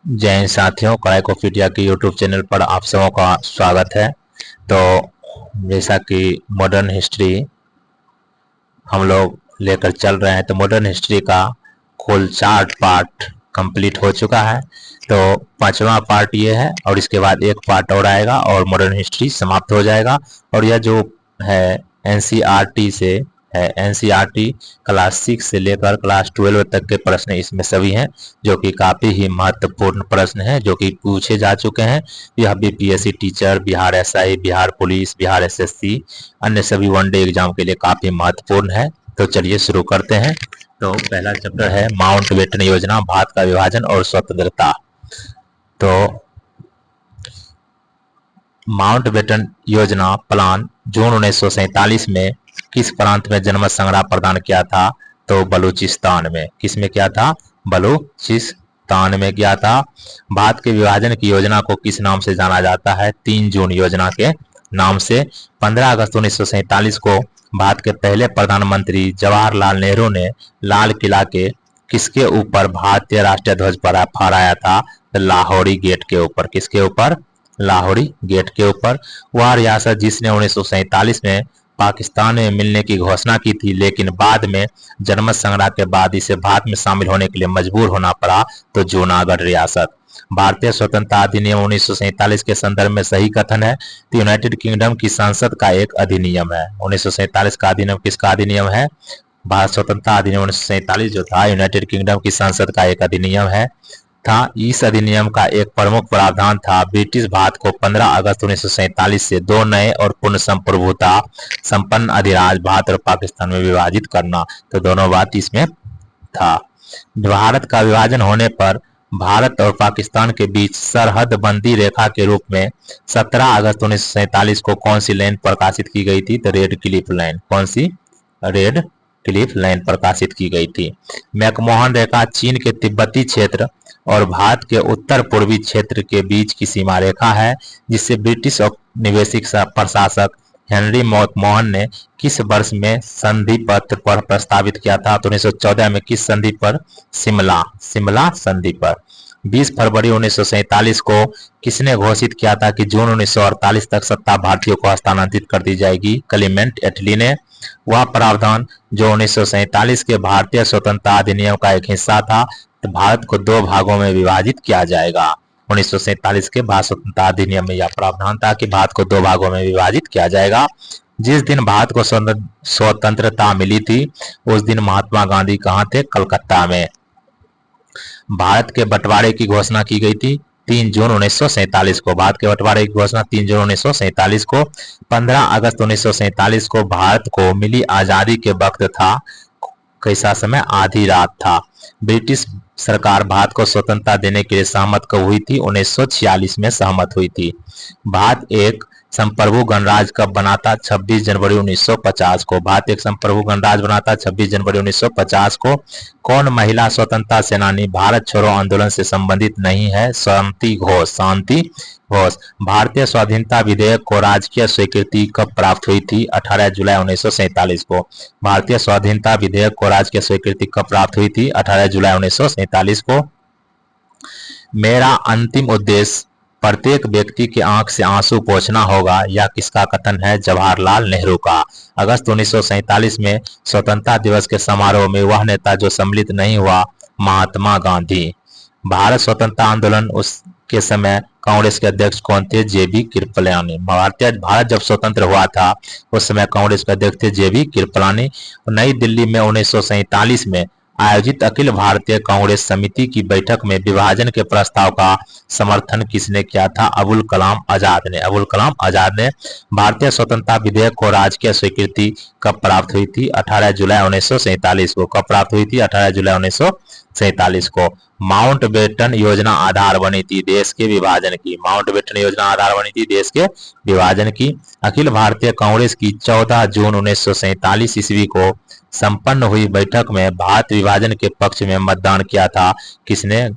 जय हिंद साथियों, क्राइकोपीडिया के यूट्यूब चैनल पर आप सबों का स्वागत है। तो जैसा कि मॉडर्न हिस्ट्री हम लोग लेकर चल रहे हैं, तो मॉडर्न हिस्ट्री का कुल 4 पार्ट कंप्लीट हो चुका है। तो 5वां पार्ट ये है और इसके बाद एक पार्ट और आएगा और मॉडर्न हिस्ट्री समाप्त हो जाएगा। और यह जो है एनसीईआरटी से है, एनसीईआरटी क्लास 6 से लेकर क्लास 12 तक के प्रश्न इसमें सभी हैं, जो कि काफ़ी ही महत्वपूर्ण प्रश्न हैं जो कि पूछे जा चुके हैं। यह BPSC teacher, Bihar SI, Bihar police, Bihar SSC, अन्य सभी वनडे एग्जाम के लिए काफ़ी महत्वपूर्ण है। तो चलिए शुरू करते हैं। तो पहला चैप्टर है माउंटबेटन योजना, भारत का विभाजन और स्वतंत्रता। तो माउंटबेटन योजना प्लान जून 1947 में किस प्रांत में जनमत संग्रह प्रदान किया था? तो बलूचिस्तान में। किस में किया था? बलूचिस्तान में किया था। भारत के विभाजन की योजना को किस नाम से जाना जाता है? 3 जून योजना के नाम से। 15 अगस्त 1947 को भारत के पहले प्रधानमंत्री जवाहरलाल नेहरू ने लाल किला के किसके ऊपर भारतीय राष्ट्रीय ध्वज फहराया था? लाहौरी गेट के ऊपर। किसके ऊपर? लाहौरी गेट के ऊपर। वह रियासत जिसने 1947 में पाकिस्तान में मिलने की घोषणा की थी, लेकिन बाद में जनमत संग्रह के बाद इसे भारत में शामिल होने के लिए मजबूर होना पड़ा, तो जूनागढ़ रियासत। भारतीय स्वतंत्रता अधिनियम 1947 के संदर्भ में सही कथन है तो यूनाइटेड किंगडम की संसद का एक अधिनियम है। 1947 का अधिनियम किसका अधिनियम है? भारत स्वतंत्रता अधिनियम 1947 जो था यूनाइटेड किंगडम की संसद का एक अधिनियम है था। इस अधिनियम का एक प्रमुख प्रावधान था ब्रिटिश भारत को 15 अगस्त 1947 से 2 नए और पूर्ण संप्रभुता संपन्न अधिराज भारत और पाकिस्तान में विभाजित करना। तो दोनों बात इसमें था। भारत का विभाजन होने पर भारत और पाकिस्तान के बीच सरहद बंदी रेखा के रूप में 17 अगस्त 1947 को कौन सी लाइन प्रकाशित की गई थी? तो रेड क्लिफ लाइन। कौन सी? रेड क्लिफ लाइन प्रकाशित की गई थी। मैकमोहन रेखा चीन के तिब्बती क्षेत्र और भारत के उत्तर पूर्वी क्षेत्र के बीच की सीमा रेखा है, जिससे ब्रिटिश औपनिवेशिक प्रशासक हेनरी मैकमोहन ने किस वर्ष में संधि पत्र पर प्रस्तावित किया था? तो 1914 में। किस संधि पर? सिमला संधि पर। 20 फरवरी 1947 को किसने घोषित किया था कि जून 1948 तक सत्ता भारतीयों को हस्तांतरित कर दी जाएगी? क्लेमेंट एटली ने। वह प्रावधान जो 1947 के भारतीय स्वतंत्रता अधिनियम का एक हिस्सा था, तो भारत को 2 भागों में विभाजित किया जाएगा। 1947 के भारत स्वतंत्रता अधिनियम में यह प्रावधान था कि भारत को 2 भागों में विभाजित किया जाएगा। जिस दिन भारत को स्वतंत्रता मिली थी उस दिन महात्मा गांधी कहाँ थे? कलकत्ता में। भारत के बंटवारे की घोषणा की गई थी 3 जून 1947 को। भारत के बंटवारे की घोषणा 3 जून 1947 को। 15 अगस्त 1947 को भारत को मिली आजादी के वक्त था। कैसा समय? आधी रात था। ब्रिटिश सरकार भारत को स्वतंत्रता देने के लिए सहमत कब हुई थी? 1946 में सहमत हुई थी। भारत एक संप्रभु गणराज्य कब बना था? 26 जनवरी 1950 को। भारत एक संप्रभु गणराज्य बना था 26 जनवरी 1950 को। कौन महिला स्वतंत्रता सेनानी भारत छोड़ो आंदोलन से संबंधित नहीं है? शांति घोष। शांति घोष। भारतीय स्वाधीनता विधेयक को राजकीय स्वीकृति कब प्राप्त हुई थी? 18 जुलाई 1947 को। भारतीय स्वाधीनता विधेयक को राजकीय स्वीकृति कब प्राप्त हुई थी? 18 जुलाई 1947 को। मेरा अंतिम उद्देश्य प्रत्येक व्यक्ति की आंख से आंसू पोंछना होगा, यह किसका कथन है? जवाहरलाल नेहरू का। अगस्त 1947 में स्वतंत्रता दिवस के समारोह में वह नेता जो सम्मिलित नहीं हुआ, महात्मा गांधी। भारत स्वतंत्रता आंदोलन उसके समय कांग्रेस के अध्यक्ष कौन थे? जेबी कृपलानी। भारत जब स्वतंत्र हुआ था उस समय कांग्रेस के अध्यक्ष थे जेबी कृपलानी। नई दिल्ली में 1947 में आयोजित अखिल भारतीय कांग्रेस समिति की बैठक में विभाजन के प्रस्ताव का समर्थन किसने किया था? अबुल कलाम आजाद ने। अबुल कलाम आजाद ने। भारतीय स्वतंत्रता विधेयक को राजकीय स्वीकृति कब प्राप्त हुई थी? 18 जुलाई 1947 को। कब प्राप्त हुई थी? 18 जुलाई 1947 को। माउंटबेटन योजना आधार बनी थी देश के विभाजन की। माउंटबेटन योजना आधार बनी थी देश के विभाजन की। अखिल भारतीय कांग्रेस की 14 जून 1947 ईस्वी को संपन्न हुई बैठक में भारत विभाजन के पक्ष में मतदान किया था किसने?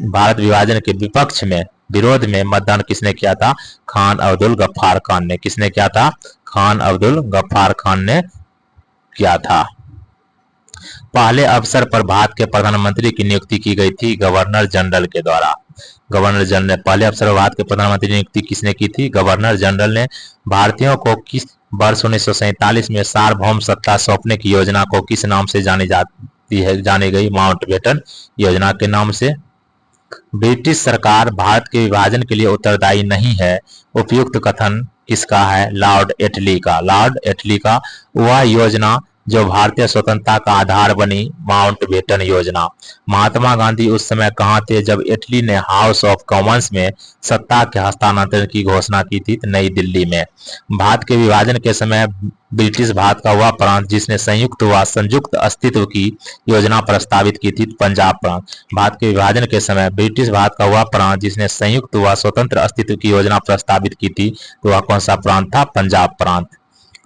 भारत विभाजन के विपक्ष में, विरोध में मतदान किसने किया था? खान अब्दुल गफ्फार खान ने। किसने किया था? खान अब्दुल गफ्फार खान ने किया था। पहले अवसर पर भारत के प्रधानमंत्री की नियुक्ति की गई थी गवर्नर जनरल के द्वारा। गवर्नर जनरल, पहले अवसर पर भारत के प्रधानमंत्री की नियुक्ति किसने की थी? गवर्नर जनरल ने। भारतीयों को किस वर्ष 1947 में सार्वभौम सत्ता सौंपने की योजना को किस नाम से जानी गई? माउंटबेटन योजना के नाम से। ब्रिटिश सरकार भारत के विभाजन के लिए उत्तरदायी नहीं है, उपयुक्त कथन किसका है? लॉर्ड एटली का। लॉर्ड एटली का। वह योजना जो भारतीय स्वतंत्रता का आधार बनी, माउंटबेटन योजना। महात्मा गांधी उस समय कहां थे जब एटली ने हाउस ऑफ कॉमन्स में सत्ता के हस्तांतरण की घोषणा की थी? नई दिल्ली में। भारत के विभाजन के समय ब्रिटिश भारत का वह प्रांत जिसने संयुक्त व संयुक्त अस्तित्व की योजना प्रस्तावित की थी, पंजाब प्रांत। भारत के विभाजन के समय ब्रिटिश भारत का वह प्रांत जिसने संयुक्त व स्वतंत्र अस्तित्व की योजना प्रस्तावित की थी, तो वह कौन सा प्रांत था? पंजाब प्रांत।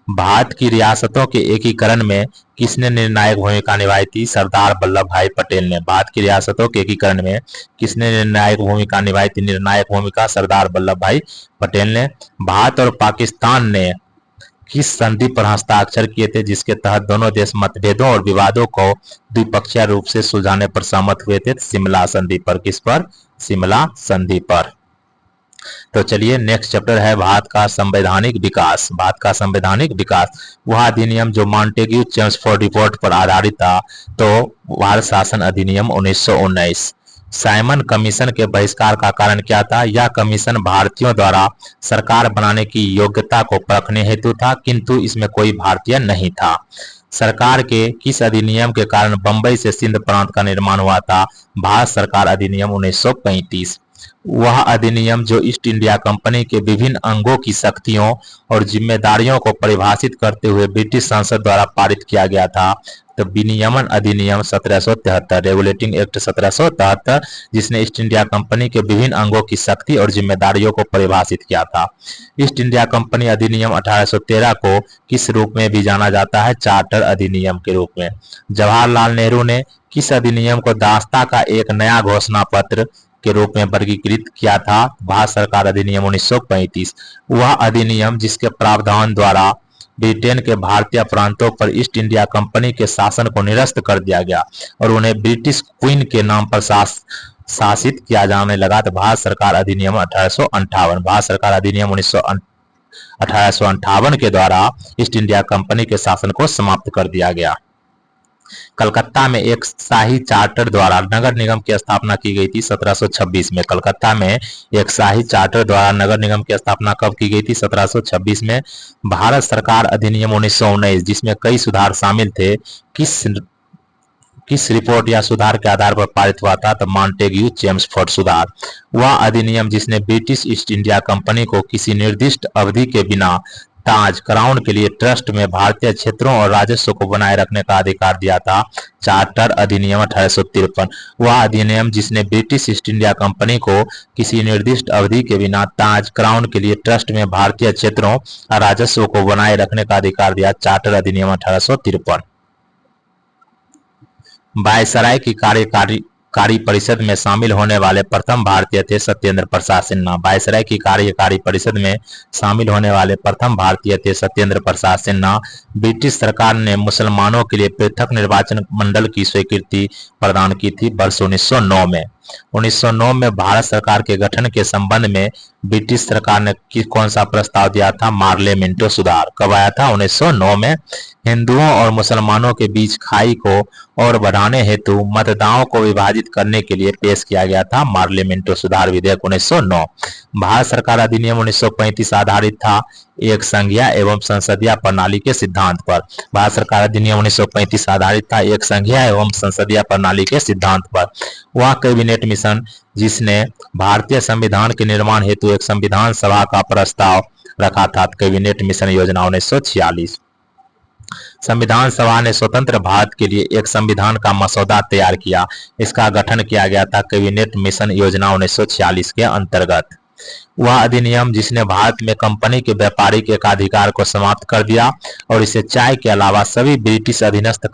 भारत की रियासतों के एकीकरण में किसने निर्णायक भूमिका निभाई थी? सरदार वल्लभ भाई पटेल ने। भारत की रियासतों के एकीकरण में किसने निर्णायक भूमिका निभाई थी? निर्णायक भूमिका सरदार वल्लभ भाई पटेल ने। भारत और पाकिस्तान ने किस संधि पर हस्ताक्षर किए थे जिसके तहत दोनों देश मतभेदों और विवादों को द्विपक्षीय रूप से सुलझाने पर सहमत हुए थे? शिमला संधि पर। किस पर? शिमला संधि पर। तो चलिए नेक्स्ट चैप्टर है भारत का संवैधानिक विकास। भारत का संवैधानिक विकास, वह अधिनियम जो मॉन्टेग्यू चेम्सफोर्ड रिपोर्ट पर आधारित था, तो भारत शासन अधिनियम 1919। साइमन कमीशन के बहिष्कार का कारण क्या था? यह कमीशन भारतीयों द्वारा सरकार बनाने की योग्यता को परखने हेतु था, किंतु इसमें कोई भारतीय नहीं था। सरकार के किस अधिनियम के कारण बंबई से सिंध प्रांत का निर्माण हुआ था? भारत सरकार अधिनियम 1935। वह अधिनियम जो ईस्ट इंडिया कंपनी के विभिन्न अंगों की शक्तियों और जिम्मेदारियों को परिभाषित करते हुए ब्रिटिश संसद द्वारा पारित किया गया था, तो विनियमन अधिनियम 1773, रेगुलेटिंग एक्ट 1773, जिसने ईस्ट इंडिया कंपनी के विभिन्न अंगों की शक्ति और जिम्मेदारियों को परिभाषित किया था। ईस्ट इंडिया कंपनी अधिनियम 1813 को किस रूप में भी जाना जाता है? चार्टर अधिनियम के रूप में। जवाहरलाल नेहरू ने किस अधिनियम को दास्ता का एक नया घोषणा पत्र के रूप में वर्गीकृत किया था? भारत सरकार अधिनियम 1935। वह अधिनियम जिसके प्रावधान द्वारा ब्रिटेन के भारतीय प्रांतों पर ईस्ट इंडिया कंपनी के शासन को निरस्त कर दिया गया और उन्हें ब्रिटिश क्वीन के नाम पर शासित किया जाने लगा, तो भारत सरकार अधिनियम 1858। भारत सरकार अधिनियम 1858 के द्वारा ईस्ट इंडिया कंपनी के शासन को समाप्त कर दिया गया। कलकत्ता में एक शाही चार्टर द्वारा नगर निगम की स्थापना की गई थी 1726 में। कलकत्ता में एक शाही चार्टर द्वारा नगर निगम की स्थापना कब की गई थी? 1726 में। भारत सरकार अधिनियम 1919 जिसमें कई सुधार शामिल थे, किस रिपोर्ट या सुधार के आधार पर पारित हुआ था? तो मॉन्टेग्यू चेम्सफोर्ड सुधार। वह अधिनियम जिसने ब्रिटिश ईस्ट इंडिया कंपनी को किसी निर्दिष्ट अवधि के बिना ताज क्राउन के लिए ट्रस्ट में भारतीय क्षेत्रों और राजस्व को बनाए रखने का अधिकार दिया था, चार्टर अधिनियम 1853। वह अधिनियम जिसने ब्रिटिश ईस्ट इंडिया कंपनी को किसी निर्दिष्ट अवधि के बिना ताज क्राउन के लिए ट्रस्ट में भारतीय क्षेत्रों और राजस्व को बनाए रखने का अधिकार दिया, चार्टर अधिनियम 1853। वायसराय की कार्यकारी परिषद में शामिल होने वाले प्रथम भारतीय थे सत्येंद्र प्रसाद सिन्हा। वायसराय की कार्यकारी परिषद में शामिल होने वाले प्रथम भारतीय थे सत्येंद्र प्रसाद सिन्हा। ब्रिटिश सरकार ने मुसलमानों के लिए पृथक निर्वाचन मंडल की स्वीकृति प्रदान की थी वर्ष 1909 में। 1909 में भारत सरकार के गठन के संबंध में ब्रिटिश सरकार ने कौन सा प्रस्ताव दिया था? मार्ले मिंटो सुधार। कब आया था? 1909 में। हिंदुओं और मुसलमानों के बीच खाई को और बढ़ाने हेतु मतदाताओं को विभाजित करने के लिए पेश किया गया था मार्ले मिंटो सुधार विधेयक 1909। भारत सरकार अधिनियम 1935 आधारित था एक संघीय एवं संसदीय प्रणाली के सिद्धांत पर। भारत सरकार अधिनियम 1935 आधारित था एक संघीय एवं संसदीय प्रणाली के सिद्धांत पर। वह कैबिनेट मिशन जिसने भारतीय संविधान के निर्माण हेतु एक संविधान सभा का प्रस्ताव रखा था, कैबिनेट मिशन योजना 1946। संविधान सभा ने स्वतंत्र भारत के लिए एक संविधान का मसौदा तैयार किया। इसका गठन किया गया था कैबिनेट मिशन योजना 1946 के अंतर्गत। वह अधिनियम जिसने भारत में कंपनी के व्यापारिक एकाधिकार को समाप्त कर दिया और इसे चाय के अलावा सभी ब्रिटिश अधीनस्थ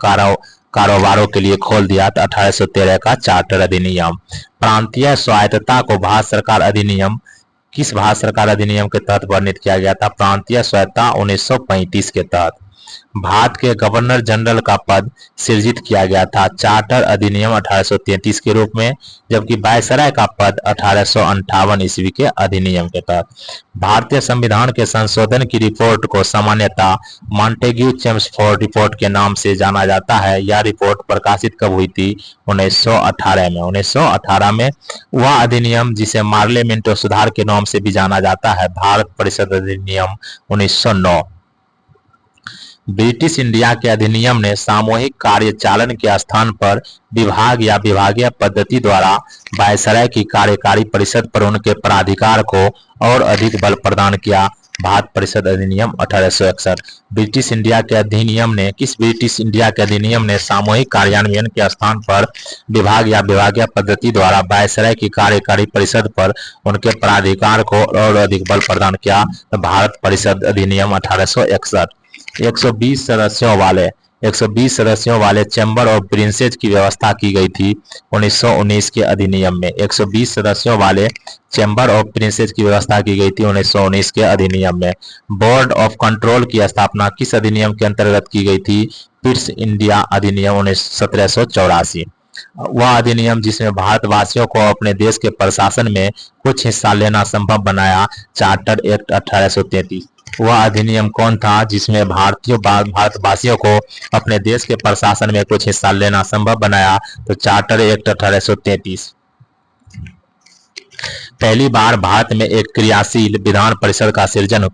कारोबारों के लिए खोल दिया था, 1813 का चार्टर अधिनियम। प्रांतीय स्वायत्तता को भारत सरकार अधिनियम किस भारत सरकार अधिनियम के तहत वर्णित किया गया था? प्रांतीय स्वायत्तता 1935 के तहत। भारत के गवर्नर जनरल का पद सृजित किया गया था चार्टर अधिनियम 1833 के रूप में, जबकि वायसराय का पद 1858 ईस्वी के अधिनियम के तहत। भारतीय संविधान के संशोधन की रिपोर्ट को सामान्यतः मॉन्टेग्यू चेम्सफोर्ड रिपोर्ट के नाम से जाना जाता है। यह रिपोर्ट प्रकाशित कब हुई थी? 1918 में। 1918 में वह अधिनियम, जिसे मार्ले मिंटो सुधार के नाम से भी जाना जाता है, भारत परिषद अधिनियम 1909। ब्रिटिश इंडिया के अधिनियम ने सामूहिक कार्यचालन के स्थान पर विभाग या विभागीय पद्धति द्वारा वायसराय की कार्यकारी परिषद पर उनके प्राधिकार को और अधिक बल प्रदान किया। भारत परिषद अधिनियम 1861। ब्रिटिश इंडिया के अधिनियम ने ब्रिटिश इंडिया के अधिनियम ने सामूहिक कार्यान्वयन के स्थान पर विभाग या विभागीय पद्धति द्वारा वायसराय की कार्यकारी परिषद पर उनके प्राधिकार को और अधिक बल प्रदान किया। भारत परिषद अधिनियम 1861। 120 सदस्यों वाले चैम्बर ऑफ प्रिंसेस की व्यवस्था की गई थी 1919 के अधिनियम में। 120 सदस्यों वाले चैम्बर ऑफ प्रिंसेस की व्यवस्था की गई थी 1919 के अधिनियम में। बोर्ड ऑफ कंट्रोल की स्थापना किस अधिनियम के अंतर्गत की गई थी? पिट्स इंडिया अधिनियम 1784। वह अधिनियम जिसमें भारतवासियों को अपने देश के प्रशासन में कुछ हिस्सा लेना संभव बनाया, चार्टर एक्ट 1833। वह अधिनियम कौन था जिसमें भारतवासियों को अपने देश के प्रशासन में कुछ हिस्सा लेना संभव बनाया? तो चार्टर एक्ट 1833। पहली बार भारत में एक क्रियाशील विधान परिषद का सृजन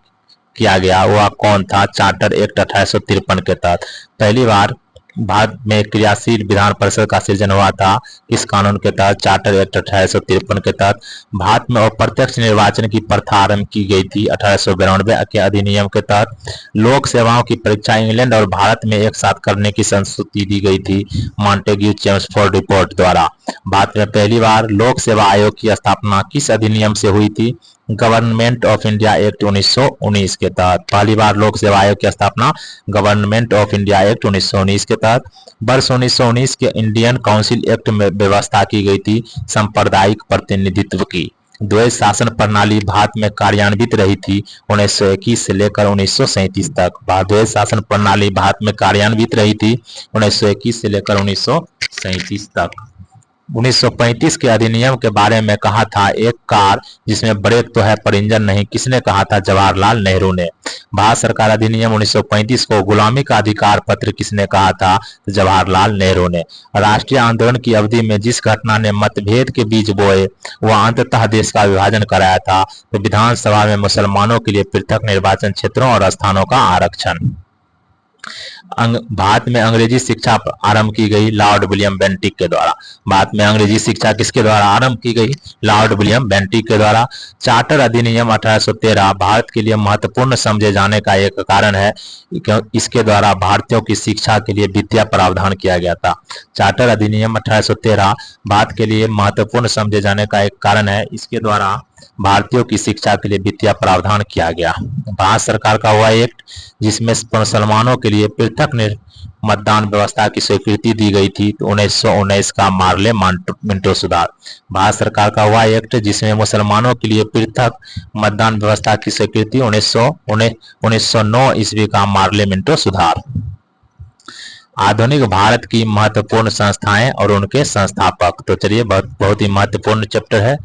किया गया, वह कौन था? चार्टर एक्ट 1853 के तहत पहली बार भारत में क्रियाशील विधान परिषद का सृजन हुआ था। इस कानून के तहत, चार्टर एक्ट 1853 के तहत भारत में अप्रत्यक्ष निर्वाचन की प्रथा आरंभ की गई थी। 1892 के अधिनियम के तहत लोक सेवाओं की परीक्षा इंग्लैंड और भारत में एक साथ करने की संस्तुति दी गई थी मॉन्टेग्यू चेम्सफोर्ड रिपोर्ट द्वारा। भारत में पहली बार लोक सेवा आयोग की स्थापना किस अधिनियम से हुई थी? गवर्नमेंट ऑफ इंडिया एक्ट 1919 के तहत। पहली बार लोक सेवा आयोग की स्थापना गवर्नमेंट ऑफ इंडिया एक्ट 1919 के तहत। वर्ष 1919 के इंडियन काउंसिल एक्ट में व्यवस्था की गई थी सांप्रदायिक प्रतिनिधित्व की। द्वैध शासन प्रणाली भारत में कार्यान्वित रही थी 1921 से लेकर 1937 तक। द्वैध शासन प्रणाली भारत में कार्यान्वित रही थी 1921 से लेकर 1937 तक। 1935 के अधिनियम के बारे में कहा था, एक कार जिसमें ब्रेक तो है पर इंजन नहीं, किसने कहा था? जवाहरलाल नेहरू ने। भारत सरकार अधिनियम 1935 को गुलामी का अधिकार पत्र किसने कहा था? जवाहरलाल नेहरू ने। राष्ट्रीय आंदोलन की अवधि में जिस घटना ने मतभेद के बीज बोए वह अंततः देश का विभाजन कराया था, तो विधानसभा में मुसलमानों के लिए पृथक निर्वाचन क्षेत्रों और स्थानों का आरक्षण। भारत में अंग्रेजी शिक्षा आरंभ की गई लॉर्ड विलियम बेंटिक के द्वारा। भारत में अंग्रेजी शिक्षा किसके द्वारा आरंभ की गई? लॉर्ड विलियम बेंटिक के द्वारा। चार्टर अधिनियम 1813 भारत के लिए महत्वपूर्ण समझे जाने का एक कारण है कि इसके द्वारा भारतीयों की शिक्षा के लिए विद्या प्रावधान किया गया था। चार्टर अधिनियम 1813 भारत के लिए महत्वपूर्ण समझे जाने का एक कारण है, इसके द्वारा भारतीयों की शिक्षा के लिए विद्या प्रावधान किया गया। भारत सरकार का हुआ एक्ट जिसमें मुसलमानों के लिए पृथक मतदान व्यवस्था की स्वीकृति दी गई थी, तो 1919 का मार्ले मिंटो सुधार। भारत सरकार का हुआ एक्ट जिसमें मुसलमानों के लिए पृथक मतदान व्यवस्था की स्वीकृति 1909 ईस्वी का मार्ले मिंटो सुधार। आधुनिक भारत की महत्वपूर्ण संस्थाएं और उनके संस्थापक। तो चलिए, बहुत ही महत्वपूर्ण चैप्टर है।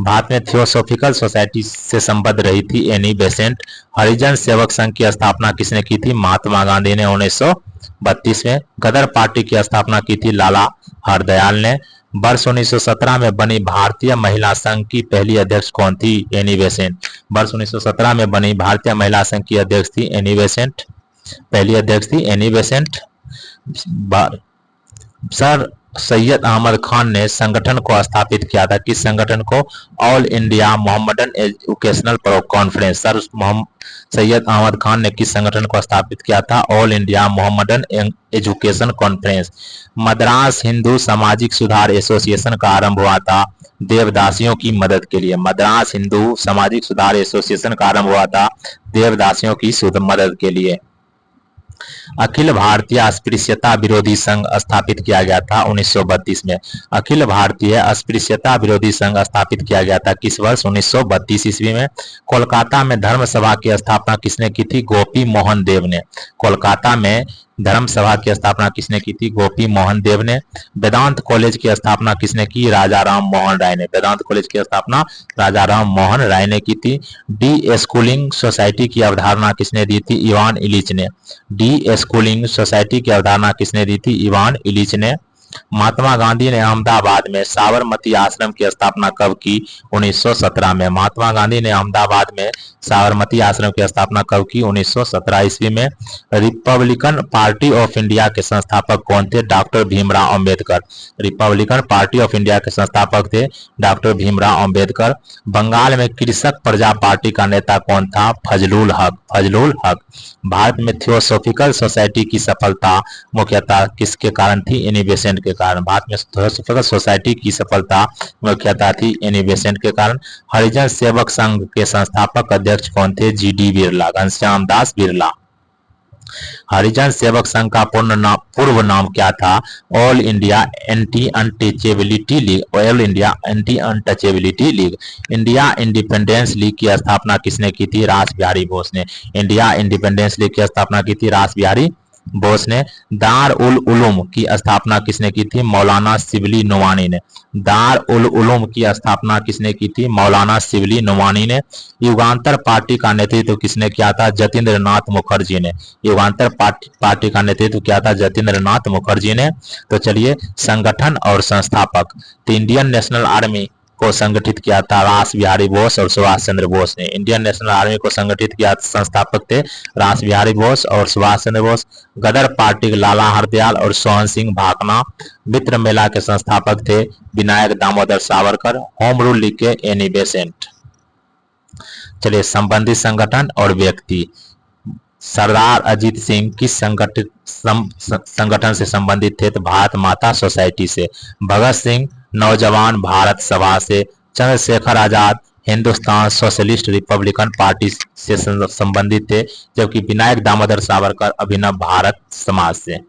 भारत में थियोसॉफिकल सोसाइटी से संबद्ध रही थी एनी बेसेंट। हरिजन सेवक संघ की स्थापना किसने की थी? महात्मा गांधी ने 1932 में। गदर पार्टी की स्थापना की थी लाला हरदयाल ने। वर्ष 1917 में बनी भारतीय महिला संघ की पहली अध्यक्ष कौन थी? Annie Besant. वर्ष 1917 में बनी भारतीय महिला संघ की अध्यक्ष थी एनी बेसेंट। पहली अध्यक्ष थी Annie Besant. Sir Syed Ahmad Khan ने संगठन को स्थापित किया था। किस संगठन को? All India Mohammedan educational conference. Sir Syed Ahmad Khan ने किस संगठन को स्थापित किया था? All India Mohammedan education conference. Madras Hindu सामाजिक सुधार एसोसिएशन का आरंभ हुआ था देवदासियों की मदद के लिए। मद्रास हिंदू सामाजिक सुधार एसोसिएशन का आरंभ हुआ था देवदासियों की मदद के लिए। अखिल भारतीय अस्पृश्यता विरोधी संघ स्थापित किया गया था 1932 में। अखिल भारतीय अस्पृश्यता विरोधी संघ स्थापित किया गया था किस वर्ष? 1932 ईस्वी में। कोलकाता में धर्म सभा की स्थापना किसने की थी? गोपी मोहन देव ने। कोलकाता में धर्म सभा की स्थापना किसने की थी? गोपी मोहन देव ने। वेदांत कॉलेज की स्थापना किसने की? राजा राम मोहन राय ने। वेदांत कॉलेज की स्थापना राजा राम मोहन राय ने की थी। डी स्कूलिंग सोसाइटी की अवधारणा किसने दी थी? इवान इलिच ने। डी स्कूलिंग सोसाइटी की अवधारणा किसने दी थी? इवान इलिच ने। महात्मा गांधी ने अहमदाबाद में साबरमती आश्रम की स्थापना कब की? 1917 में। महात्मा गांधी ने अहमदाबाद में साबरमती आश्रम की स्थापना कब की? 1917 ईस्वी में। रिपब्लिकन पार्टी ऑफ इंडिया के संस्थापक कौन थे? Doctor Bhimrao Ambedkar. Republican party of India के संस्थापक थे डॉक्टर भीमराव अंबेडकर। बंगाल में कृषक प्रजा पार्टी का नेता कौन था? फजलुल हक। फजलुल हक। भारत में थियोसॉफिकल सोसाइटी की सफलता मुख्यतः किसके कारण थी? एनी बेसेंट के कारण। भारत में थियोसॉफिकल सोसाइटी की सफलता मुख्यतः थी एनी बेसेंट के कारण। हरिजन सेवक संघ के संस्थापक अध्यक्ष कौन थे? जीडी बिरला, घनश्याम दास बिरला। हरिजन सेवक संघ का पूर्व नाम क्या था? All India anti untouchability league. All India anti untouchability league. India independence league की स्थापना किसने की थी? रास बिहारी बोस ने। इंडिया इंडिपेंडेंस लीग की स्थापना की थी रास बिहारी बोस ने। दार उल उलूम की स्थापना किसने की थी? मौलाना शिबली नोमानी ने। दार उल उलूम की स्थापना किसने की थी? मौलाना शिबली नोमानी ने। युगांतर पार्टी का नेतृत्व किसने किया था? जतिंद्र नाथ मुखर्जी ने। युगांतर पार्टी का नेतृत्व किया था जतिंद्र नाथ मुखर्जी ने। तो चलिए, संगठन और संस्थापक। तो इंडियन नेशनल आर्मी को संगठित किया था रास बिहारी बोस और सुभाष चंद्र बोस ने। इंडियन नेशनल आर्मी को संगठित किया, संस्थापक थे रास बिहारी बोस और सुभाष चंद्र बोस। गदर पार्टी लाला हरदयाल और सोहन सिंह भाकना। मित्र मेला के संस्थापक थे Vinayak Damodar Savarkar. Home rule league के एनी बेसेंट। चलिए, संबंधित संगठन और व्यक्ति। सरदार अजीत सिंह किस संगठन से संबंधित थे? तो भारत माता सोसाइटी से। भगत सिंह नौजवान भारत सभा से। Chandrashekhar Azad Hindustan socialist Republican party से संबंधित थे, जबकि विनायक दामोदर सावरकर अभिनव भारत समाज से।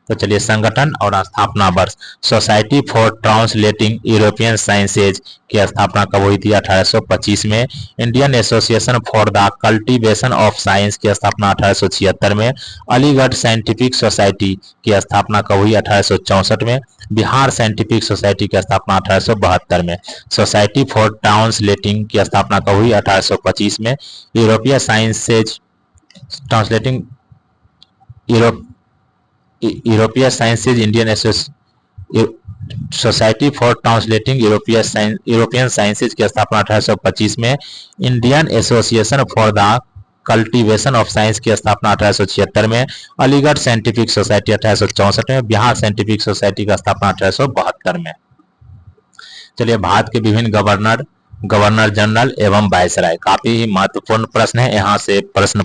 तो चलिए, संगठन और स्थापना वर्ष। Society for translating European sciences की स्थापना कब हुई थी? 1825 में। Indian association for the cultivation of science की स्थापना 1876 में। अलीगढ़ साइंटिफिक सोसाइटी की स्थापना कब हुई? 1864 में। बिहार साइंटिफिक सोसाइटी की स्थापना 1872 में। सोसाइटी फॉर ट्रांसलेटिंग की स्थापना कब हुई? 1825 में। यूरोपीय साइंसेज ट्रांसलेटिंग यूरोपीय sciences Indian society for translating European sciences की स्थापना 1825 में। Indian association for the cultivation of science की स्थापना 1876 में। अलीगढ़ साइंटिफिक सोसाइटी 1864 में। बिहार साइंटिफिक सोसाइटी का स्थापना 1872 में। चलिए, भारत के विभिन्न गवर्नर जनरल एवं वायसराय। काफी महत्वपूर्ण प्रश्न है, यहाँ से प्रश्न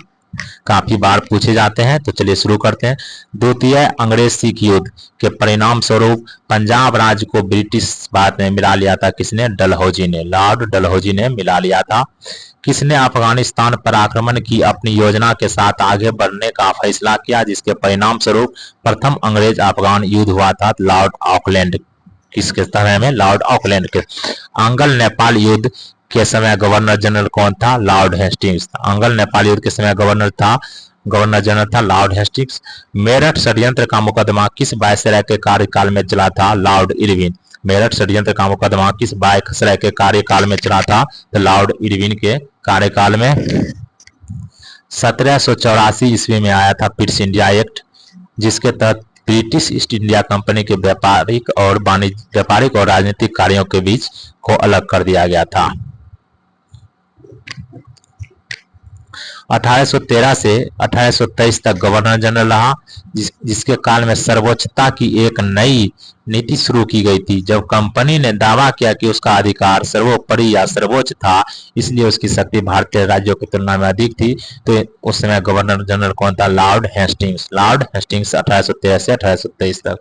काफी बार पूछे जाते हैं। तो चलिए शुरू करते हैं। द्वितीय अंग्रेज सिख युद्ध के परिणाम स्वरूप पंजाब राज्य को ब्रिटिश भारत में मिला लिया था किसने? डलहौजी ने। लॉर्ड डलहौजी ने मिला लिया था। किसने अफगानिस्तान पर आक्रमण की अपनी योजना के साथ आगे बढ़ने का फैसला किया, जिसके परिणाम स्वरूप प्रथम अंग्रेज अफगान युद्ध हुआ था? Lord Auckland. किसके समय में? लॉर्ड ऑकलैंड के। आंग्ल नेपाल युद्ध के समय गवर्नर जनरल कौन था? Lord Hastings. आंग्ल नेपाल युद्ध के समय गवर्नर जनरल था लॉर्ड हेस्टिंग्स। मेरठ षड्यंत्र का मुकदमा किस वायसराय के कार्यकाल में चला था? Lord Irwin. मेरठ षड्यंत्र का मुकदमा किस वायसराय के कार्यकाल में चला था? तो लॉर्ड इरविन के कार्यकाल में। 1784 ईस्वी में आया था पिट्स इंडिया एक्ट, जिसके तहत ब्रिटिश ईस्ट इंडिया कंपनी के व्यापारिक और राजनीतिक कार्यों के बीच को अलग कर दिया गया था। 1813 से 1823 तक गवर्नर जनरल रहा, जिसके काल में सर्वोच्चता की एक नई नीति शुरू की गई थी। जब कंपनी ने दावा किया कि उसका अधिकार सर्वोपरि या सर्वोच्च था, इसलिए उसकी शक्ति भारतीय राज्यों की तुलना में अधिक थी, तो उस समय गवर्नर जनरल कौन था? Lord Hastings. लॉर्ड हेस्टिंग्स 1813 से 1823 तक।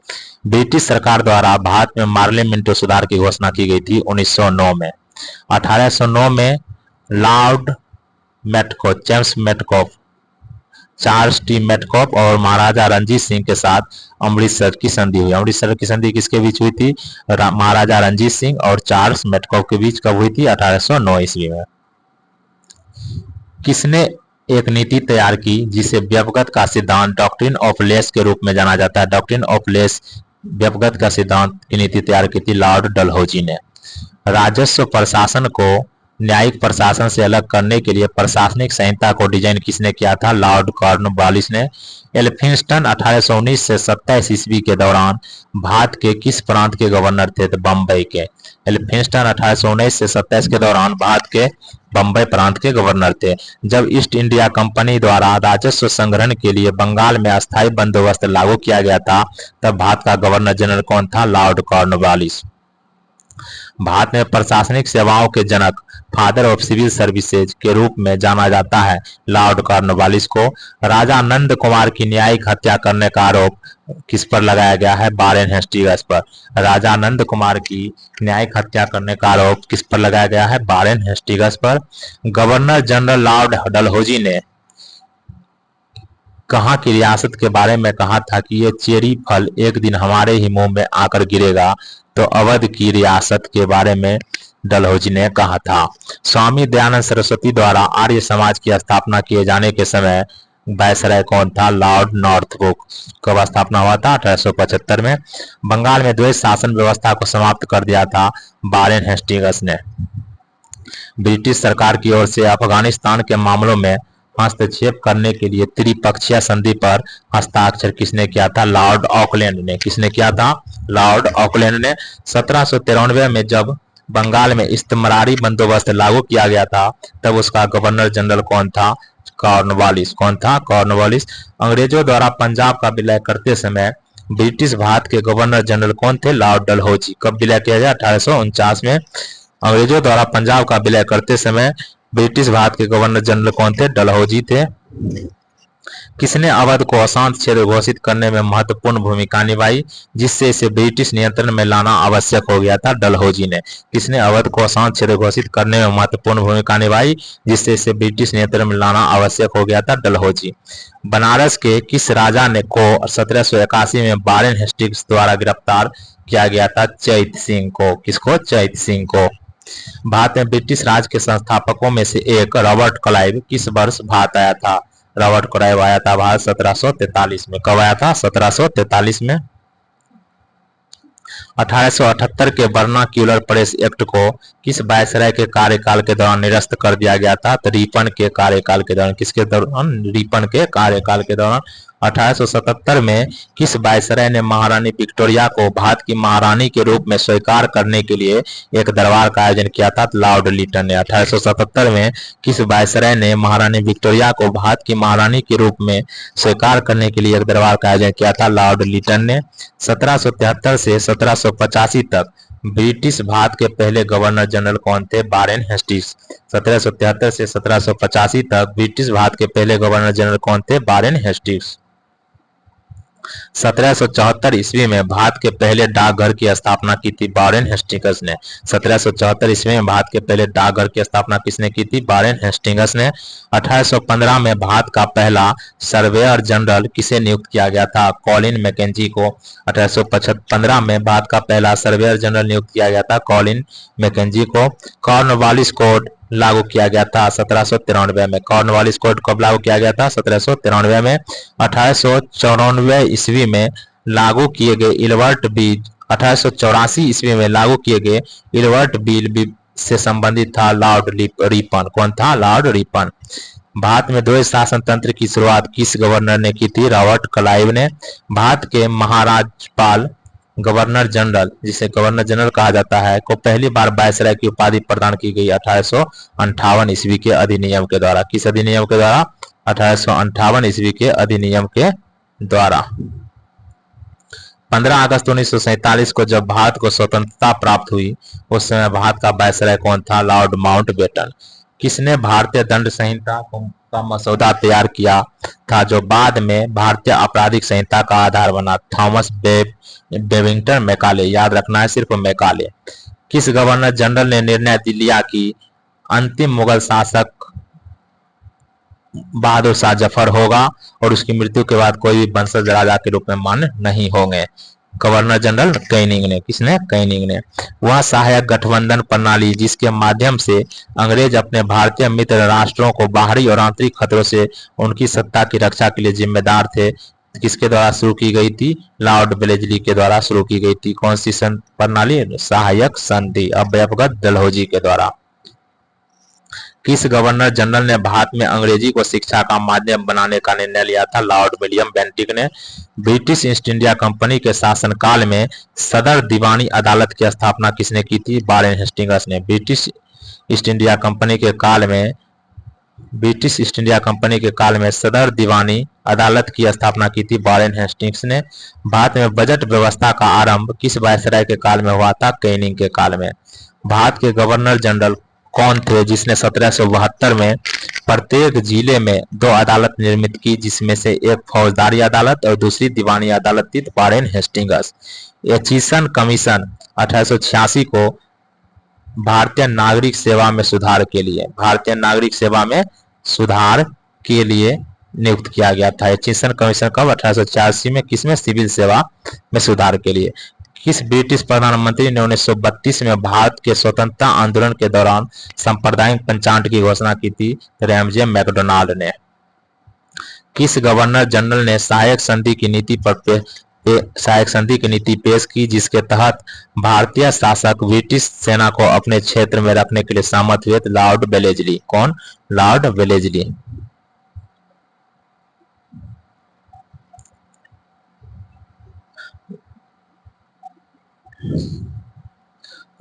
ब्रिटिश सरकार द्वारा भारत में पार्लियामेंट्री सुधार की घोषणा की गई थी 1909 में। 1809 में lord James Metcalfe Charles T Metcalfe और महाराजा रणजीत सिंह के साथ अमृतसर की संधि हुई। अमृतसर की संधि किसके बीच हुई थी? महाराजा रणजीत सिंह और चार्ल्स मेटकॉप के बीच कब हुई थी? 1809 ईस्वी में। किसने एक नीति तैयार की जिसे व्यपगत का सिद्धांत डॉक्ट्रिन ऑफ लेस के रूप में जाना जाता है? डॉक्ट्रिन ऑफ लेस व्यपगत का सिद्धांत की नीति तैयार की थी लॉर्ड डलहौजी ने। राजस्व प्रशासन को न्यायिक प्रशासन से अलग करने के लिए प्रशासनिक संहिता को डिजाइन किसने किया था? लॉर्ड कॉर्नवालिस ने। एल्फिंस्टन 1819 से 27 ईस्वी के दौरान भारत के किस प्रांत के गवर्नर थे? तो बम्बई के। एल्फिंस्टन 1819 से 27 के दौरान भारत के बम्बई प्रांत के गवर्नर थे। जब ईस्ट इंडिया कंपनी द्वारा राजस्व संग्रहण के लिए बंगाल में अस्थायी बंदोबस्त लागू किया गया था, तब भारत का गवर्नर जनरल कौन था? Lord Cornwallis. भारत में प्रशासनिक सेवाओं के जनक, फादर ऑफ सिविल सर्विसेज के रूप में जाना जाता है लॉर्ड कॉर्नवालिस को। राजा नंद कुमार की न्यायिक हत्या करने का आरोप किस पर लगाया गया है? वारेन हेस्टिंग्स पर। राजा नंद कुमार की न्यायिक हत्या करने का आरोप किस पर लगाया गया है? वारेन हेस्टिंग्स पर। गवर्नर जनरल लॉर्ड डलहौजी ने कहाँ की रियासत के बारे में कहा था कि ये चेरी फल एक दिन हमारे ही मुंह में आकर गिरेगा? तो अवध की रियासत के बारे में डलहौजी ने कहा था। स्वामी दयानंद सरस्वती द्वारा आर्य समाज की स्थापना किए जाने के समय वायसराय कौन था? Lord Northbrook. कब स्थापना हुआ था? 1875 में। बंगाल में द्वैत शासन व्यवस्था को समाप्त कर दिया था वारेन हेस्टिंग्स ने। ब्रिटिश सरकार की ओर से अफगानिस्तान के मामलों में हस्तक्षेप करने के लिए त्रिपक्षीय संधि पर हस्ताक्षर किसने किया था? लॉर्ड ऑकलैंड ने। किसने किया था? लॉर्ड ऑकलैंड ने। 1793 में जब बंगाल में इस्तेमारी बंदोबस्त लागू किया गया था, तब उसका गवर्नर जनरल कौन था? कॉर्नवालिस। कौन था? कॉर्नवालिस। अंग्रेजों द्वारा पंजाब का विलय करते समय ब्रिटिश भारत के गवर्नर जनरल कौन थे? लॉर्ड डलहौजी। कब विलय किया गया? 1849 में। अंग्रेजों द्वारा पंजाब का विलय करते समय ब्रिटिश भारत के गवर्नर जनरल कौन थे? डलहौजी थे। किसने अवध को अशांत क्षेत्र घोषित करने में महत्वपूर्ण भूमिका निभाई, जिससे इसे ब्रिटिश नियंत्रण में लाना आवश्यक हो गया था? डलहौजी ने। किसने अवध को अशांत क्षेत्र घोषित करने में महत्वपूर्ण भूमिका निभाई, जिससे इसे ब्रिटिश नियंत्रण में लाना आवश्यक हो गया था? डलहौजी। बनारस के किस राजा ने को 1781 में वारेन हेस्टिंग्स द्वारा गिरफ्तार किया गया था? चैत सिंह को। किसको? चैत सिंह को। भारत में ब्रिटिश राज के संस्थापकों में से एक रॉबर्ट क्लाइव किस वर्ष भारत आया था? रॉबर्ट क्लाइव आया था भारत 1743 में। कब आया था? 1743 में। 1878 के वर्नाक्यूलर प्रेस एक्ट को किस वायसराय के कार्यकाल के दौरान निरस्त कर दिया गया था? तो रिपन के कार्यकाल के दौरान। किसके दौरान? रिपन के कार्यकाल के दौरान। 1877 में किस वायसराय ने महारानी विक्टोरिया को भारत की महारानी के रूप में स्वीकार करने के लिए एक दरबार का आयोजन किया था? लॉर्ड लिटन ने। 1877 में किस वायसराय ने महारानी विक्टोरिया को भारत की महारानी के रूप में स्वीकार करने के लिए एक दरबार का आयोजन किया था? लॉर्ड लिटन ने। 1773 से 1785 तक ब्रिटिश भारत के पहले गवर्नर जनरल कौन थे? Warren Hastings. 1773 से 1785 तक ब्रिटिश भारत के पहले गवर्नर जनरल कौन थे? Warren Hastings. 1774 ईस्वी में भारत के पहले डाकघर की स्थापना की थी वारेन हेस्टिंग्स ने। 1774 ईस्वी में भारत के पहले डाकघर की स्थापना किसने की थी? वारेन हेस्टिंग्स ने। 1815 में भारत का पहला सर्वेयर जनरल किसे नियुक्त किया गया था? कॉलिन मैकेंजी को। 1815 में भारत का पहला सर्वेयर जनरल नियुक्त किया गया था कॉलिन मैकेंजी को। कॉर्नवालिस कोड लागू किया गया था 1793 में। कॉर्नवालिस कोड कब लागू किया गया था? 1793 में। 1894 ईस्वी में लागू किए गए इल्बर्ट बिल 1884 ईस्वी में लागू किए गए इल्बर्ट बिल से संबंधित था लॉर्ड रिपन। कौन था? Lord Ripon. भारत में द्वैत शासन तंत्र की शुरुआत किस गवर्नर ने की थी? रॉबर्ट क्लाइव ने। भारत के महाराजपाल गवर्नर जनरल, जिसे गवर्नर जनरल कहा जाता है, को पहली बार वायसराय की उपाधि प्रदान की गई 1858 ईस्वी के अधिनियम के द्वारा। किस अधिनियम के द्वारा? 1858 ईस्वी के अधिनियम के द्वारा। 15 अगस्त 1947 को जब भारत को स्वतंत्रता प्राप्त हुई, उस समय भारत का वायसराय कौन था? Lord Mountbatten. किसने भारतीय दंड संहिता का मसौदा तैयार किया था, जो बाद में भारतीय आपराधिक संहिता का आधार बना? Thomas Babington Macaulay. याद रखना है सिर्फ मैकाले। किस गवर्नर जनरल ने निर्णय लिया कि अंतिम मुगल शासक बहादुर शाह जफर होगा और उसकी मृत्यु के बाद कोई भी वंशज राजा के रूप में मान्य नहीं होंगे। गवर्नर जनरल कैनिंग ने, किसने? कैनिंग ने। वह सहायक गठबंधन प्रणाली जिसके माध्यम से अंग्रेज अपने भारतीय मित्र राष्ट्रों को बाहरी और आंतरिक खतरों से उनकी सत्ता की रक्षा के लिए जिम्मेदार थे, किसके द्वारा शुरू की गई थी? लॉर्ड वेलेस्ली के द्वारा शुरू की गई थी। कौन सी प्रणाली? सहायक संधि, अभ्यागत डलहौजी के द्वारा। किस गवर्नर जनरल ने भारत में अंग्रेजी को शिक्षा का माध्यम बनाने का निर्णय लिया था? लॉर्ड विलियम बेंटिक ने। ब्रिटिश ईस्ट इंडिया कंपनी के शासनकाल में सदर दीवानी अदालत की स्थापना किसने की थी? वारेन हेस्टिंग्स ने। ब्रिटिश ईस्ट इंडिया कंपनी के काल में सदर दीवानी अदालत की स्थापना की थी वारेन हेस्टिंग्स ने। भारत में बजट व्यवस्था का आरंभ किस वायसराय के काल में हुआ था? कैनिंग के काल में। भारत के गवर्नर जनरल कौन थे जिसने 1772 में प्रत्येक जिले में 2 अदालत निर्मित की, जिसमें से एक फौजदारी अदालत और दूसरी दीवानी अदालत थी? Warren Hastings. एचिसन कमीशन 1886 को भारतीय नागरिक सेवा में सुधार के लिए नियुक्त किया गया था। एचिसन कमीशन कब? 1886 में। किसमें? सिविल सेवा में सुधार के लिए। किस ब्रिटिश प्रधानमंत्री ने 1932 में भारत के स्वतंत्रता आंदोलन के दौरान सांप्रदायिक पंचांग की घोषणा की थी? रैमजे मैकडोनाल्ड ने। किस गवर्नर जनरल ने सहायक संधि की नीति पेश की, जिसके तहत भारतीय शासक ब्रिटिश सेना को अपने क्षेत्र में रखने के लिए सहमत हुए? Lord Wellesley. कौन? Lord Wellesley.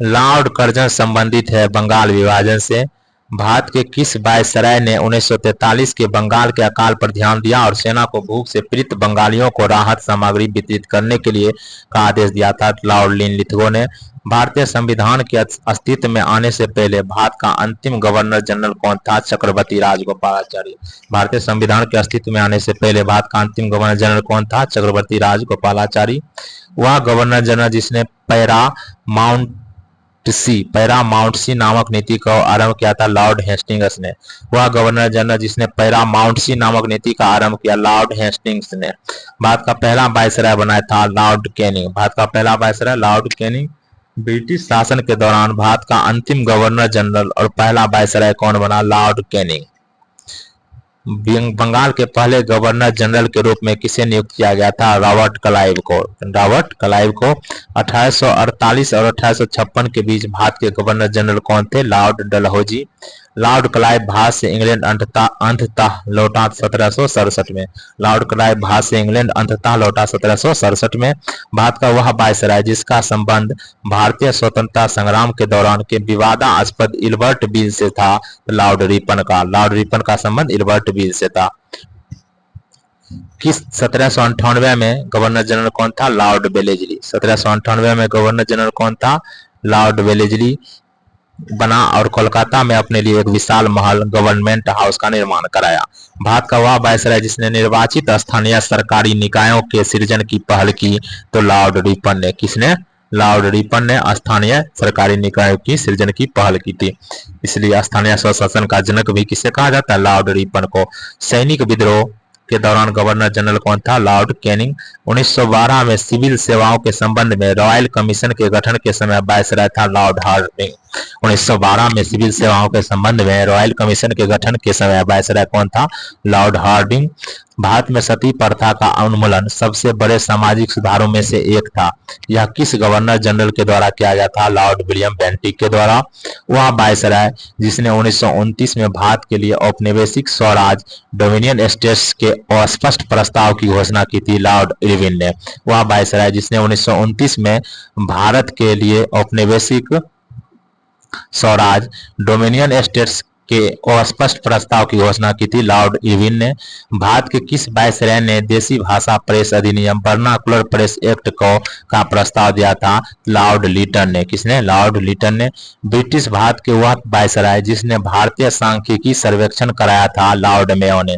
लॉर्ड कर्जन संबंधित है बंगाल विभाजन से। भारत के किस वायसराय ने 1943 के बंगाल के अकाल पर ध्यान दिया और सेना को भूख से पीड़ित बंगालियों को राहत सामग्री वितरित करने के लिए का आदेश दिया था? लॉर्ड लिनलिथगो ने। भारतीय संविधान के अस्तित्व में आने से पहले भारत का अंतिम गवर्नर जनरल कौन था? चक्रवर्ती राजगोपालाचारी। भारतीय संविधान के अस्तित्व में आने से पहले भारत का अंतिम गवर्नर जनरल कौन था? चक्रवर्ती राजगोपालाचारी। वह गवर्नर जनरल जिसने पैरामाउंटसी नामक नीति का आरंभ किया था? लॉर्ड हेस्टिंग्स ने। वह गवर्नर जनरल जिसने पैरामाउंटसी नामक नीति का आरंभ किया? लॉर्ड हेस्टिंग्स ने। भारत का पहला वायसराय बनाया था? Lord Canning. भारत का पहला वायसराय लॉर्ड कैनिंग। ब्रिटिश शासन के दौरान भारत का अंतिम गवर्नर जनरल और पहला वायसराय कौन बना? Lord Canning. बंगाल के पहले गवर्नर जनरल के रूप में किसे नियुक्त किया गया था? रॉबर्ट क्लाइव को। 1848 और 1856 के बीच भारत के गवर्नर जनरल कौन थे? Lord Dalhousie. Lord Clive Bharat से इंग्लैंड अंततः लौटा 1767 में। लॉर्ड क्लाइव भारत से इंग्लैंड अंततः लौटा 1767 में। भारत का वह वायसराय जिसका संबंध भारतीय स्वतंत्रता संग्राम के दौरान के विवादास्पद इल्बर्ट बिल से था? लॉर्ड रिपन का। लॉर्ड रिपन का संबंध इल्बर्ट बिल से था। किस 1798 में गवर्नर जनरल कौन था? Lord Wellesley. 1798 में गवर्नर जनरल कौन था? लॉर्ड वेलेस्ली बना और कोलकाता में अपने लिए एक विशाल महल गवर्नमेंट हाउस का निर्माण कराया। भारत का वह वायसराय जिसने निर्वाचित स्थानीय सरकारी निकायों के सृजन की पहल की? तो लॉर्ड रिपन ने। किसने? लॉर्ड रिपन ने स्थानीय सरकारी निकायों की सृजन की पहल की थी, इसलिए स्थानीय स्वशासन का जनक भी किसे कहा जाता है? लॉर्ड रिपन को। सैनिक विद्रोह के दौरान गवर्नर जनरल कौन था? Lord Canning. 1912 में सिविल सेवाओं के संबंध में रॉयल कमीशन के गठन के समय वायसराय था? Lord Hardinge. 1912 में सिविल सेवाओं के संबंध में रॉयल कमीशन के गठन के समय वायसराय कौन था? Lord Hardinge. भारत में सती प्रथा का उन्मूलन सबसे बड़े सामाजिक सुधारों में से एक था। यह किस गवर्नर जनरल के द्वारा किया गया था? लॉर्ड विलियम बेंटिक के द्वारा। वह वायसराय जिसने 1929 में भारत के लिए औपनिवेशिक स्वराज डोमिनियन स्टेट्स के अस्पष्ट प्रस्ताव की घोषणा की थी? लॉर्ड इरविन ने। वह वायसराय जिसने 1929 में भारत के लिए औपनिवेशिक स्वराज डोमिनियन स्टेट्स के अस्पष्ट प्रस्ताव की घोषणा की थी? लॉर्ड इरविन ने। भारत के किस वायसराय ने देसी भाषा प्रेस अधिनियम वर्नाकुलर प्रेस एक्ट का प्रस्ताव दिया था? लॉर्ड लिटन ने। किसने? लॉर्ड लिटन ने। ब्रिटिश भारत के वह वायसराय जिसने भारतीय सांख्यिकी सर्वेक्षण कराया था? लॉर्ड मेयो ने।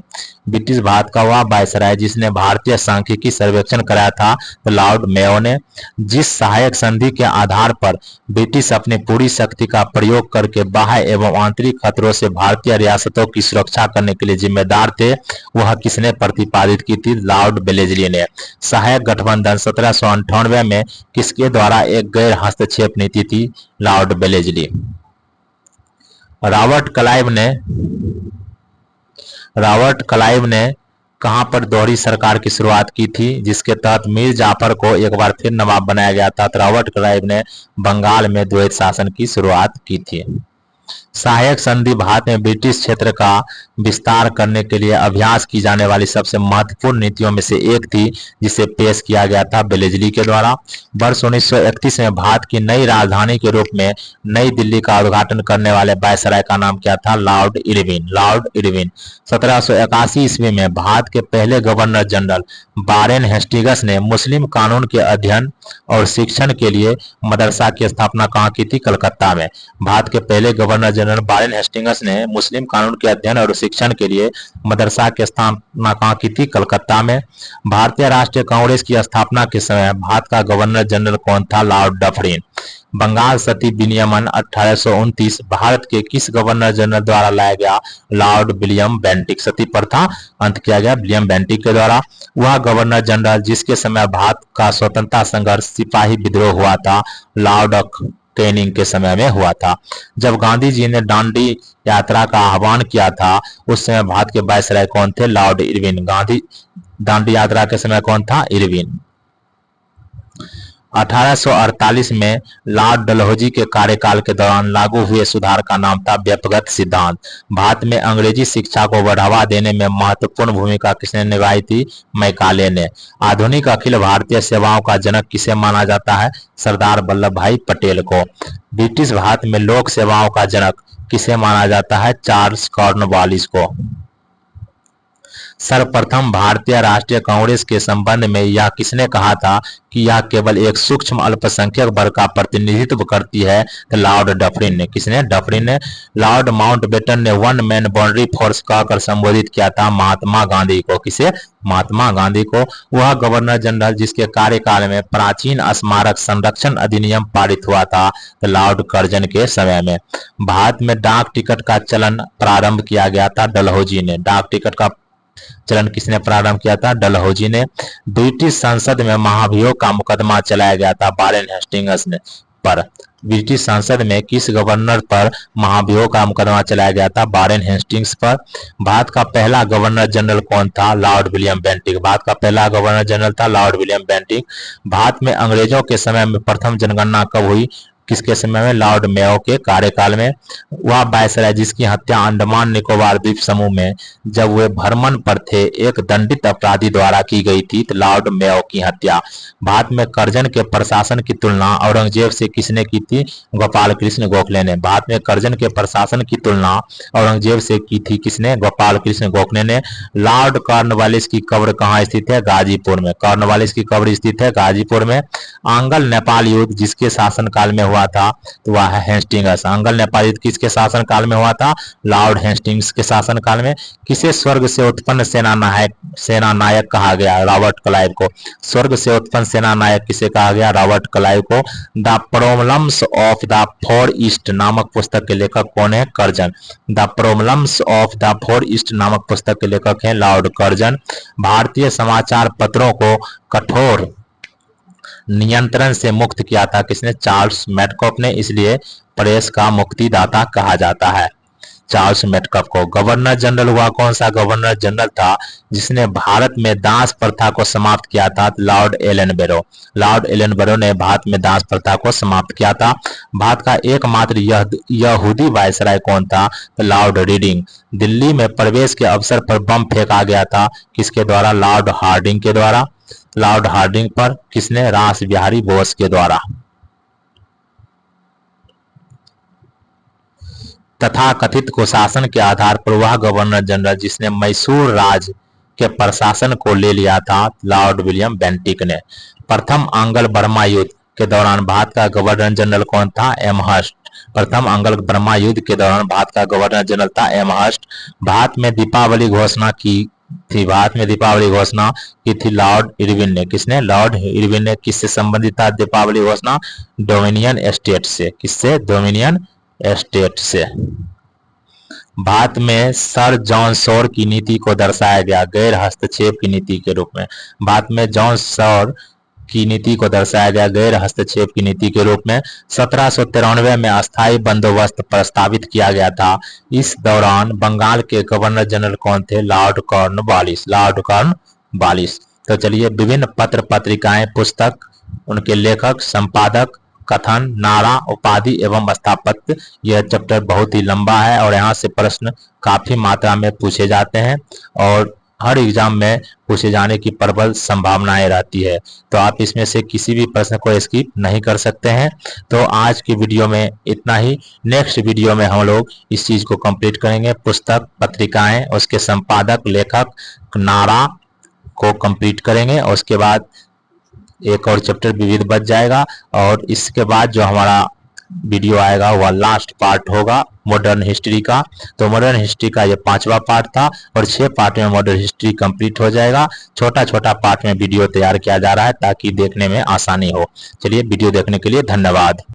ब्रिटिश भारत का वह वायसराय जिसने भारतीय सांख्यिकी सर्वेक्षण कराया था? तो लॉर्ड मेयो ने। जिस सहायक संधि के आधार पर ब्रिटिश अपनी पूरी शक्ति का प्रयोग करके बाह्य एवं आंतरिक खतरों से भारतीय रियासतों की सुरक्षा करने के लिए जिम्मेदार थे, वह किसने प्रतिपादित की थी? लॉर्ड वेलेस्ली ने। सहायक गठबंधन 1798 में किसके द्वारा एक गैर हस्तक्षेप नीति थी? Lord Wellesley. रॉबर्ट क्लाइव ने कहां पर दोहरी सरकार की शुरुआत की थी, जिसके तहत मीर जाफर को एक बार फिर नवाब बनाया गया था? तो रॉबर्ट क्लाइव ने बंगाल में द्वैत शासन की शुरुआत की थी। सहायक संधि भारत में ब्रिटिश क्षेत्र का विस्तार करने के लिए अभ्यास की जाने वाली सबसे महत्वपूर्ण नीतियों में से एक थी, जिसे पेश किया गया था वेलेस्ली के द्वारा। वर्ष 1931 में भारत की नई राजधानी के रूप में नई दिल्ली का उद्घाटन करने वाले वायसराय का नाम क्या था? Lord Irwin. 1781 ईस्वी में भारत के पहले गवर्नर जनरल वारेन हेस्टिंग्स ने मुस्लिम कानून के अध्ययन और शिक्षण के लिए मदरसा की स्थापना कहाँ की थी? कलकत्ता में। भारत के पहले गवर्नर जनरल वारेन हेस्टिंग्स ने मुस्लिम कानून के अध्ययन और शिक्षण के लिए मदरसा की स्थापना कहाँ की थी? कलकत्ता में। भारतीय राष्ट्रीय कांग्रेस की स्थापना के समय भारत का गवर्नर जनरल कौन था? Lord Dufferin. बंगाल सती विनियमन 1829 भारत के किस गवर्नर जनरल द्वारा लाया गया? Lord William Bentinck. सती प्रथा अंत किया गया विलियम बेंटिक के द्वारा। वह गवर्नर जनरल जिसके समय भारत का स्वतंत्रता संघर्ष सिपाही विद्रोह हुआ था, लॉर्ड कैनिंग के समय में हुआ था। जब गांधी जी ने दांडी यात्रा का आह्वान किया था, उस समय भारत के वायसराय कौन थे? Lord Irwin. दांडी यात्रा के समय कौन था? इरविन। 1848 में लॉर्ड डलहौजी के कार्यकाल के दौरान लागू हुए सुधार का नाम था व्यक्तिगत सिद्धांत। भारत में अंग्रेजी शिक्षा को बढ़ावा देने में महत्वपूर्ण भूमिका किसने निभाई थी? मैकाले ने। आधुनिक अखिल भारतीय सेवाओं का जनक किसे माना जाता है? सरदार वल्लभ भाई पटेल को। ब्रिटिश भारत में लोक सेवाओं का जनक किसे माना जाता है? चार्ल्स कॉर्नवालिस को। सर्वप्रथम भारतीय राष्ट्रीय कांग्रेस के संबंध में यह किसने कहा था कि यह केवल एक सूक्ष्म अल्पसंख्यक वर्ग का प्रतिनिधित्व करती है? तो लॉर्ड डफरिन ने। किसने? डफरिन ने। लॉर्ड माउंटबेटन ने वन मैन बाउंड्री फोर्स कहकर संबोधित किया था महात्मा गांधी को। किसे? महात्मा गांधी को। वह गवर्नर जनरल जिसके कार्यकाल में प्राचीन स्मारक संरक्षण अधिनियम पारित हुआ था, तो लॉर्ड कर्जन के समय में। भारत में डाक टिकट का चलन प्रारंभ किया गया था डलहौजी ने। डाक टिकट का चलन किसने प्रारंभ किया था? डलहौजी ने। ब्रिटिश संसद में महाभियोग का मुकदमा चलाया गया था वारेन हेस्टिंग्स ने पर। ब्रिटिश संसद में किस गवर्नर पर महाभियोग का मुकदमा चलाया गया था? वारेन हेस्टिंग्स पर। भारत का पहला गवर्नर जनरल कौन था? Lord William Bentinck. भारत का पहला गवर्नर जनरल था लॉर्ड विलियम बेंटिक। भारत में अंग्रेजों के समय में प्रथम जनगणना कब हुई? किसके समय में? लॉर्ड मेयो के कार्यकाल में। वह वायसराय जिसकी हत्या अंडमान निकोबार द्वीप समूह में जब वे भ्रमण पर थे एक दंडित अपराधी द्वारा की गई थी, तो लॉर्ड मेयो की हत्या। भारत में कर्जन के प्रशासन की तुलना औरंगजेब से किसने की थी? गोपाल कृष्ण गोखले ने। भारत में कर्जन के प्रशासन की तुलना औरंगजेब से की थी किसने? गोपाल कृष्ण गोखले ने। लॉर्ड कॉर्नवालिस की कब्र कहाँ स्थित है? गाजीपुर में। कॉर्नवालिस की कब्र स्थित है गाजीपुर में। आंग्ल नेपाल युद्ध जिसके शासनकाल में हुआ था, तो वह है हेस्टिंग्स। आंग्ल नेपाल युद्ध किसके शासनकाल में हुआ था? लॉर्ड हेस्टिंग्स के शासनकाल में। किसे स्वर्ग से उत्पन्न सेना नायक कहा गया? रॉबर्ट क्लाइव को। स्वर्ग से उत्पन्न सेना नायक किसे कहा गया? रॉबर्ट क्लाइव को। The problems of the four east नामक पुस्तक के लेखक कौन है? Curzon. The problems of the four east नामक पुस्तक के लेखक हैं लॉर्ड कर्जन। भारतीय समाचार पत्रों को कठोर नियंत्रण से मुक्त किया था किसने? चार्ल्स मैडकॉफ ने। इसलिए प्रेस का मुक्तिदाता कहा जाता है चार्ल्स मैडकॉफ को। गवर्नर जनरल हुआ कौन सा गवर्नर जनरल था जिसने भारत में दास प्रथा को समाप्त किया था? लॉर्ड एलन बैरो। लॉर्ड एलन बैरो ने भारत में दास प्रथा को समाप्त किया था। भारत का एकमात्र यहूदी वायसराय कौन था? तो लॉर्ड रीडिंग। दिल्ली में प्रवेश के अवसर पर बम फेंका गया था किसके द्वारा? लॉर्ड हार्डिंग के द्वारा। लॉर्ड हार्डिंग पर किसने? रास बिहारी बोस के द्वारा। तथा कथित कुशासन के आधार पर वह गवर्नर जनरल जिसने मैसूर राज्य के प्रशासन को ले लिया था, लॉर्ड विलियम बेंटिक ने। प्रथम आंग्ल बर्मा युद्ध के दौरान भारत का गवर्नर जनरल कौन था? एमहर्स्ट। प्रथम आंग्ल बर्मा युद्ध के दौरान भारत का गवर्नर जनरल था एमहर्स्ट। भारत में दीपावली घोषणा की थी लॉर्ड इरविन ने। किसने? लॉर्ड इरविन ने। किससे संबंधित था दीपावली घोषणा? डोमिनियन स्टेट से। किससे? डोमिनियन स्टेट से। भारत में सर जॉन सौर की नीति को दर्शाया गया गैर हस्तक्षेप की नीति के रूप में। भारत में जॉन सौर की नीति को दर्शाया गया गैर हस्तक्षेप की नीति के रूप में 1793 में अस्थायी बंदोबस्त प्रस्तावित किया गया था। इस दौरान बंगाल के गवर्नर जनरल कौन थे? Lord Cornwallis. Lord Cornwallis. तो चलिए, विभिन्न पत्र पत्रिकाएं, पुस्तक, उनके लेखक, संपादक, कथन, नारा, उपाधि एवं स्थापत्य। यह चैप्टर बहुत ही लंबा है और यहाँ से प्रश्न काफी मात्रा में पूछे जाते हैं और हर एग्जाम में पूछे जाने की प्रबल संभावनाएं रहती है। तो आप इसमें से किसी भी प्रश्न को स्किप नहीं कर सकते हैं। तो आज की वीडियो में इतना ही। नेक्स्ट वीडियो में हम लोग इस चीज को कंप्लीट करेंगे। पुस्तक, पत्रिकाएं, उसके संपादक, लेखक, नारा को कंप्लीट करेंगे और उसके बाद एक और चैप्टर विविध बच जाएगा और इसके बाद जो हमारा वीडियो आएगा वह लास्ट पार्ट होगा मॉडर्न हिस्ट्री का। तो मॉडर्न हिस्ट्री का ये 5वां पार्ट था और 6 पार्ट में मॉडर्न हिस्ट्री कंप्लीट हो जाएगा। छोटा छोटा पार्ट में वीडियो तैयार किया जा रहा है ताकि देखने में आसानी हो। चलिए, वीडियो देखने के लिए धन्यवाद।